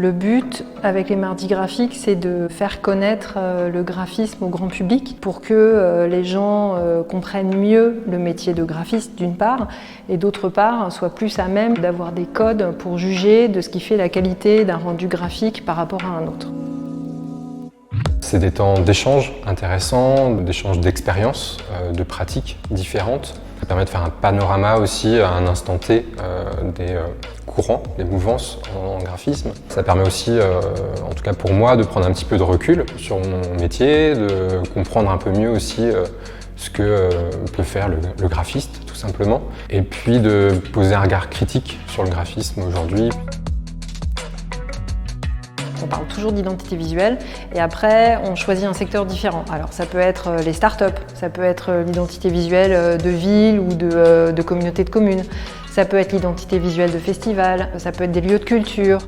Le but avec les mardis graphiques, c'est de faire connaître le graphisme au grand public pour que les gens comprennent mieux le métier de graphiste d'une part et d'autre part soient plus à même d'avoir des codes pour juger de ce qui fait la qualité d'un rendu graphique par rapport à un autre. C'est des temps d'échange intéressants, d'échange d'expériences, de pratiques différentes. Ça permet de faire un panorama aussi à un instant T des courants, des mouvances en graphisme. Ça permet aussi, en tout cas pour moi, de prendre un petit peu de recul sur mon métier, de comprendre un peu mieux aussi ce que peut faire le graphiste, tout simplement. Et puis de poser un regard critique sur le graphisme aujourd'hui. On parle toujours d'identité visuelle et après on choisit un secteur différent. Alors ça peut être les startups, ça peut être l'identité visuelle de ville ou de communauté de communes, ça peut être l'identité visuelle de festival, ça peut être des lieux de culture.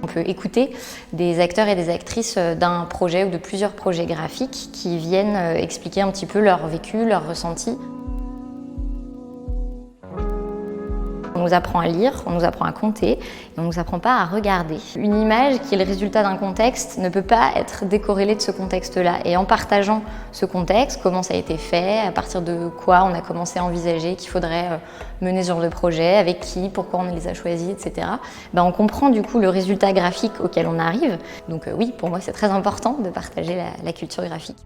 On peut écouter des acteurs et des actrices d'un projet ou de plusieurs projets graphiques qui viennent expliquer un petit peu leur vécu, leur ressenti. On nous apprend à lire, on nous apprend à compter, et on ne nous apprend pas à regarder. Une image qui est le résultat d'un contexte ne peut pas être décorrélée de ce contexte-là. Et en partageant ce contexte, comment ça a été fait, à partir de quoi on a commencé à envisager qu'il faudrait mener ce genre de projet, avec qui, pourquoi on les a choisis, etc. On comprend du coup le résultat graphique auquel on arrive. Donc oui, pour moi c'est très important de partager la culture graphique.